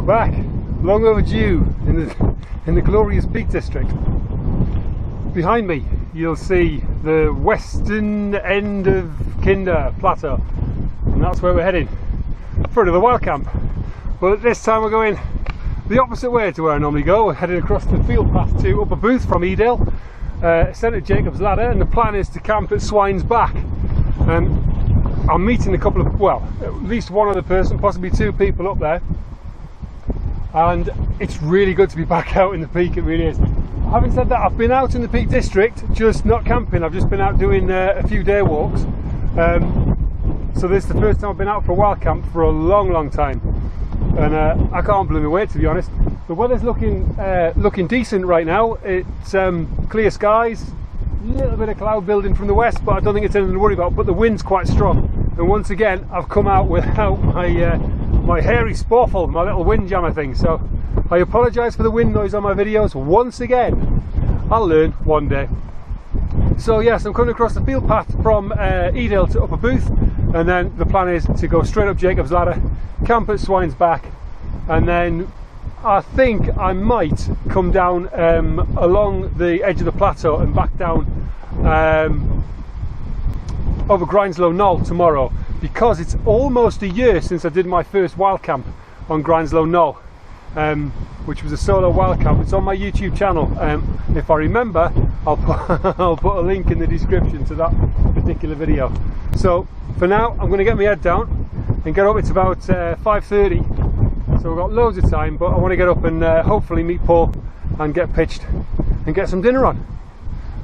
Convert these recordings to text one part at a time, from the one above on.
back, long overdue in the glorious Peak District. Behind me you'll see the western end of Kinder Plateau, and that's where we're heading for another wild camp. But this time we're going the opposite way to where I normally go. We're heading across the field path to Upper Booth from Edale, centre Jacob's Ladder, and the plan is to camp at Swine's back. I'm meeting a couple of, well, at least one other person, possibly two people up there, and it's really good to be back out in the Peak, it really is. Having said that, I've been out in the Peak District, just not camping. I've just been out doing a few day walks, so this is the first time I've been out for a wild camp for a long time, and I can't bloody wait, to be honest. The weather's looking decent right now. It's clear skies, a little bit of cloud building from the west, but I don't think it's anything to worry about. But the wind's quite strong, and once again I've come out without my hairy sporfle, my little windjammer thing, so I apologise for the wind noise on my videos once again. I'll learn one day. So yes, I'm coming across the field path from Edale to Upper Booth, and then the plan is to go straight up Jacob's Ladder, camp at Swine's back, and then I think I might come down along the edge of the plateau and back down over Grindslow Knoll tomorrow, because it's almost a year since I did my first wild camp on Grindslow Knoll, which was a solo wild camp. It's on my YouTube channel. If I remember, I'll put a link in the description to that particular video. So for now, I'm going to get my head down and get up. It's about 5:30. So we've got loads of time, but I want to get up and hopefully meet Paul and get pitched and get some dinner on.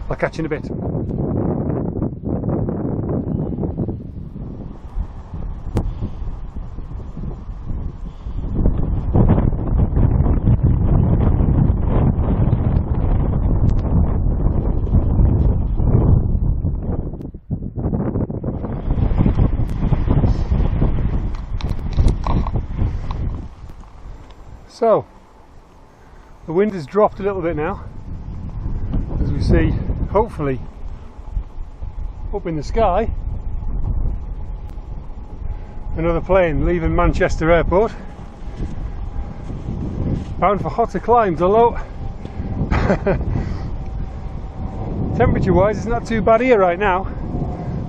I'll catch you in a bit. So, the wind has dropped a little bit now, as we see, hopefully, up in the sky, another plane leaving Manchester Airport, bound for hotter climes, although temperature wise it's not too bad here right now.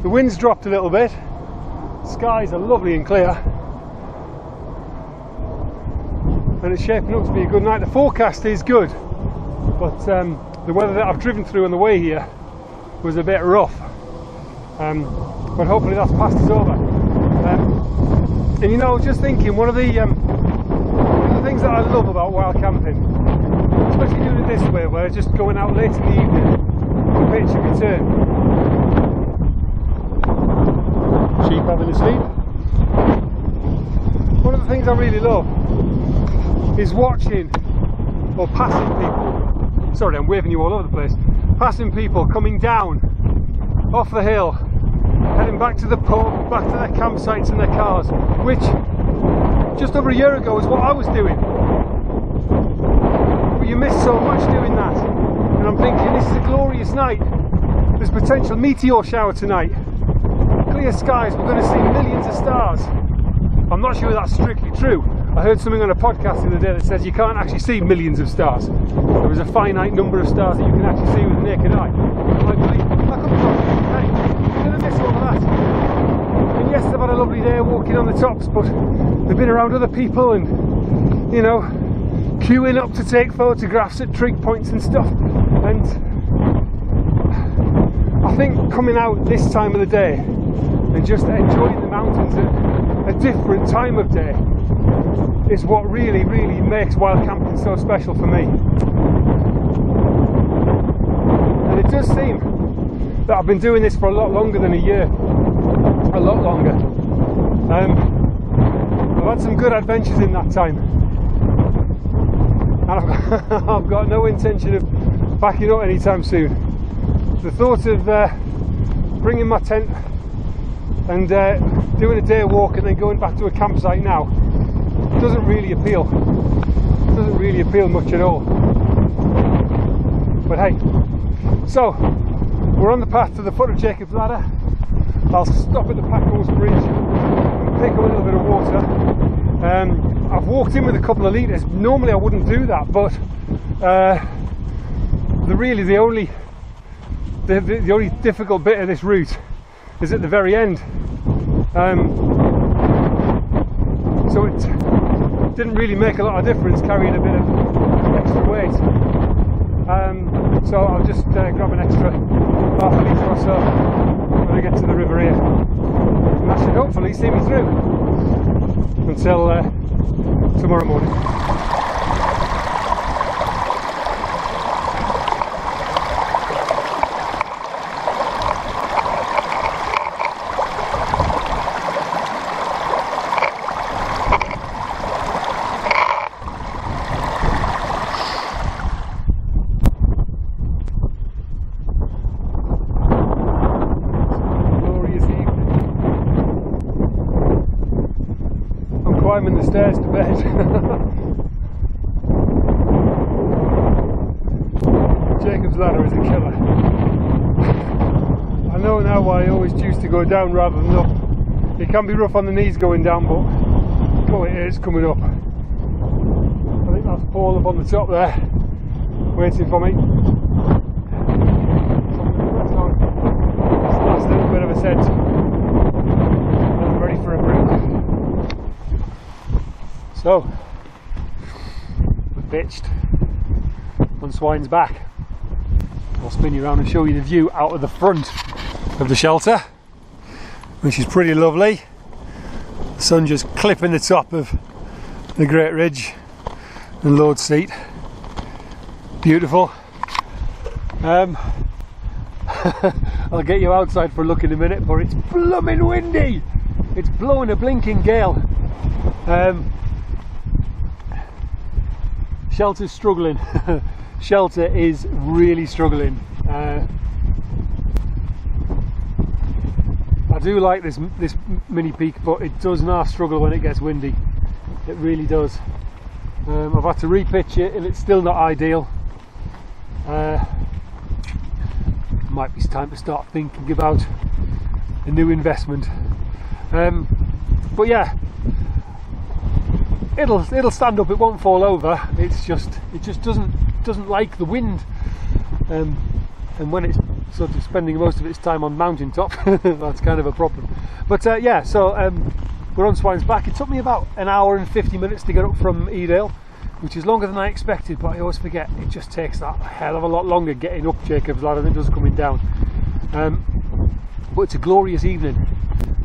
The wind's dropped a little bit, skies are lovely and clear, and it's shaping up to be a good night. The forecast is good, but the weather that I've driven through on the way here was a bit rough, but hopefully that's passed us over. And you know, just thinking, one of the things that I love about wild camping, especially doing it this way, where just going out late in the evening to pitch and return. Sheep having a sleep. One of the things I really love is watching or passing people, sorry I'm waving you all over the place, passing people coming down off the hill, heading back to the pub, back to their campsites and their cars, which just over a year ago was what I was doing. But you miss so much doing that, and I'm thinking this is a glorious night. There's a potential meteor shower tonight, clear skies, we're going to see millions of stars. I'm not sure that's strictly true. I heard something on a podcast the other day that says you can't actually see millions of stars. There is a finite number of stars that you can actually see with the naked eye. I believe that could be wrong. Hey, you're going to miss all of that. And yes, I've had a lovely day walking on the tops, but they've been around other people and, you know, queuing up to take photographs at trig points and stuff. And I think coming out this time of the day and just enjoying the mountains at a different time of day is what really makes wild camping so special for me. And it does seem that I've been doing this for a lot longer than a year, a lot longer. I've had some good adventures in that time, and I've got no intention of backing up anytime soon. The thought of bringing my tent and doing a day walk and then going back to a campsite now doesn't really appeal. Doesn't really appeal much at all. But hey, so we're on the path to the foot of Jacob's Ladder. I'll stop at the Plateau bridge and pick up a little bit of water. I've walked in with a couple of litres. Normally I wouldn't do that, but the only difficult bit of this route is at the very end. So it didn't really make a lot of difference carrying a bit of extra weight. So I'll just grab an extra half a litre or so when I get to the river here. And that should hopefully see me through until tomorrow morning. Climbing the stairs to bed. Jacob's ladder is a killer. I know now why I always choose to go down rather than up. It can be rough on the knees going down, but oh, it is coming up. I think that's Paul up on the top there, waiting for me. This last little bit of ascent, and I'm ready for a break. So, we're pitched on Swine's back. I'll spin you around and show you the view out of the front of the shelter, which is pretty lovely. The sun just clipping the top of the Great Ridge and Lord's Seat. Beautiful. I'll get you outside for a look in a minute, but it's blooming windy. It's blowing a blinking gale. Shelter's struggling. Shelter is really struggling. I do like this mini peak, but it does not struggle when it gets windy. It really does. I've had to repitch it, and it's still not ideal. Might be time to start thinking about a new investment. But yeah. It'll stand up. It won't fall over. It just doesn't like the wind, and when it's sort of spending most of its time on mountaintop, that's kind of a problem. But yeah, so we're on Swine's back. It took me about an hour and 50 minutes to get up from Edale, which is longer than I expected. But I always forget it just takes that hell of a lot longer getting up Jacob's ladder than it does coming down. But it's a glorious evening.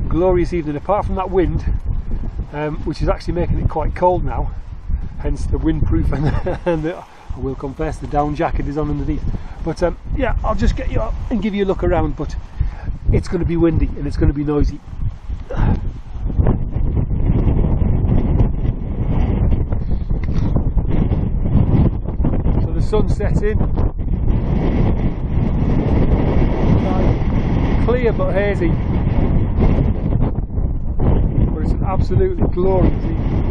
Glorious evening. Apart from that wind. Which is actually making it quite cold now, hence the windproof and I will confess the down jacket is on underneath. But yeah, I'll just get you up and give you a look around, but it's going to be windy and it's going to be noisy. So the sun's setting, clear but hazy. It's an absolutely glorious evening.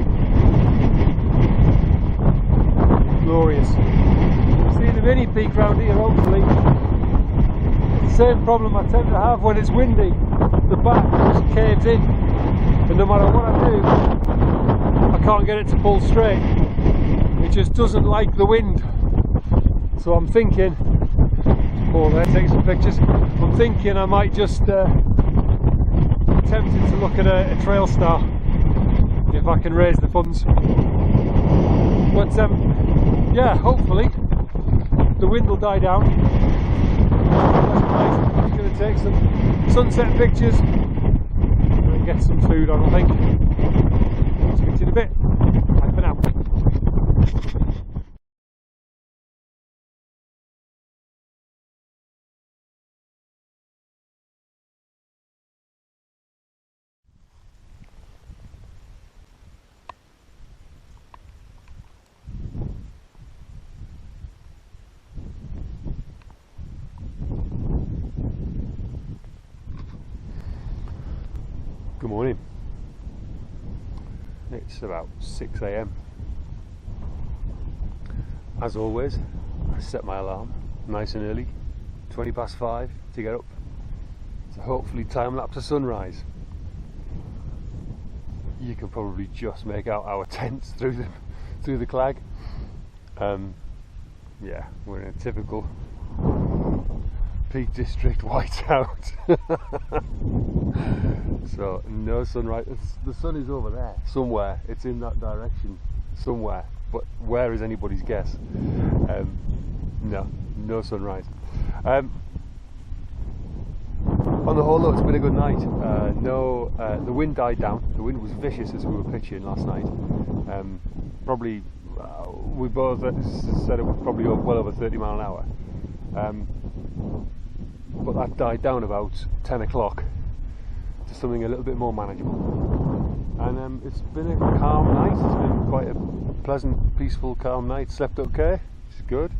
Glorious. See the mini peak round here, hopefully. It's the same problem I tend to have when it's windy. The back just caves in, and no matter what I do, I can't get it to pull straight. It just doesn't like the wind. So I'm thinking, Paul there, take some pictures. I'm thinking I might just tempted to look at a trail star if I can raise the funds, but yeah, hopefully the wind will die down. I'm going to take some sunset pictures and get some food on, I think. Speak to you in a bit. Bye for now. Good morning. It's about 6 AM. As always, I set my alarm nice and early, 5:20 to get up. to hopefully time lapse a sunrise. You can probably just make out our tents through the clag. Yeah, we're in a typical Peak District whiteout. So no sunrise. The sun is over there somewhere. It's in that direction somewhere, but where is anybody's guess? No sunrise. On the whole though, it's been a good night. The wind died down. The wind was vicious as we were pitching last night. Probably we both said it was probably well over 30 mile an hour. But that died down about 10 o'clock to something a little bit more manageable. And it's been a calm night. It's been quite a pleasant, peaceful, calm night. Slept okay, which is good.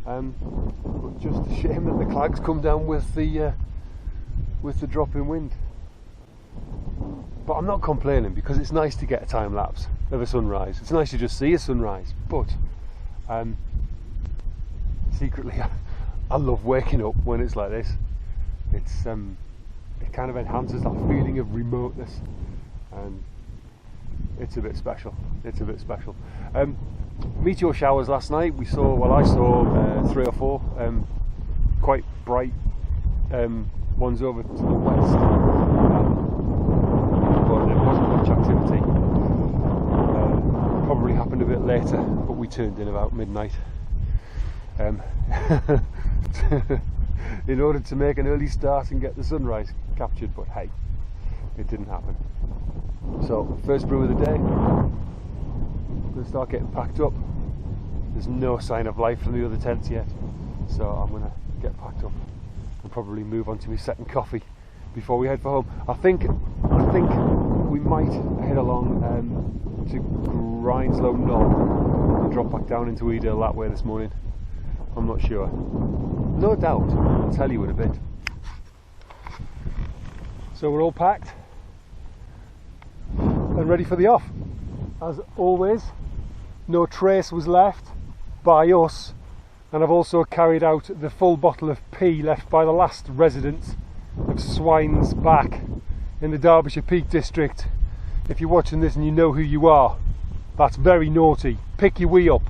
But just a shame that the clags come down with the drop in wind. But I'm not complaining, because it's nice to get a time lapse of a sunrise. It's nice to just see a sunrise. But secretly, I love waking up when it's like this. It's it kind of enhances that feeling of remoteness, and it's a bit special. It's a bit special. Meteor showers last night. I saw 3 or 4 quite bright ones over to the west, but there wasn't much activity. Probably happened a bit later, but we turned in about midnight in order to make an early start and get the sunrise captured, but hey, it didn't happen. So first brew of the day, I'm going to start getting packed up. There's no sign of life from the other tents yet, so I'm going to get packed up and probably move on to my second coffee before we head for home. I think we might head along to Grineslow Knoll and drop back down into Edale that way this morning. I'm not sure. No doubt, I'll tell you in a bit. So we're all packed and ready for the off. As always, no trace was left by us, and I've also carried out the full bottle of pee left by the last residents of Swine's back in the Derbyshire Peak District. If you're watching this and you know who you are, that's very naughty. Pick your wee up.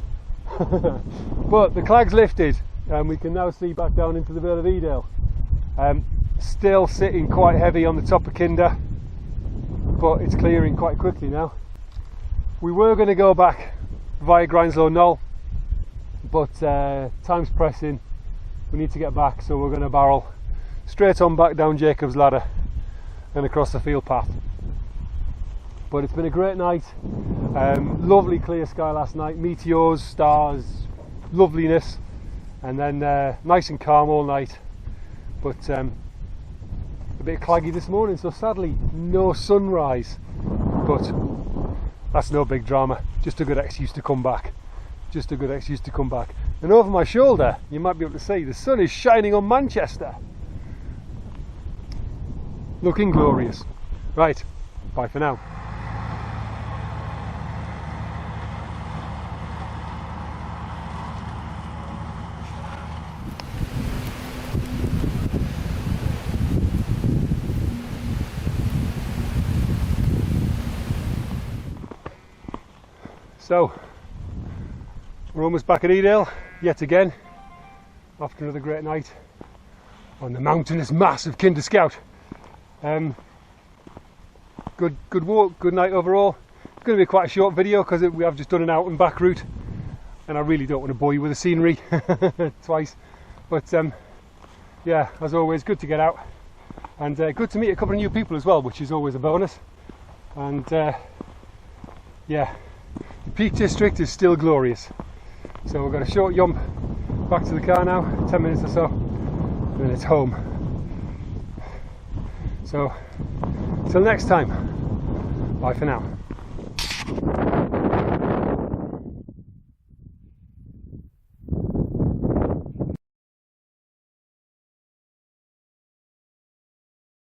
But the clag's lifted and we can now see back down into the Vale of Edale. Still sitting quite heavy on the top of Kinder, but it's clearing quite quickly now. We were going to go back via Grineslow Knoll, but time's pressing. We need to get back, so we're going to barrel straight on back down Jacob's Ladder and across the field path. But it's been a great night. Lovely clear sky last night, meteors, stars, loveliness, and then nice and calm all night, but a bit claggy this morning, so sadly no sunrise, but that's no big drama, just a good excuse to come back. Just a good excuse to come back. And over my shoulder, you might be able to see, the sun is shining on Manchester. Looking glorious. Right, bye for now. So, we're almost back at Edale, yet again, after another great night on the mountainous mass of Kinder Scout. Good walk, good night overall. It's going to be quite a short video because we have just done an out and back route, and I really don't want to bore you with the scenery twice. But yeah, as always, good to get out, and good to meet a couple of new people as well, which is always a bonus. And yeah, the Peak District is still glorious. So we've got a short yump back to the car now, 10 minutes or so, and then it's home. So, till next time, bye for now.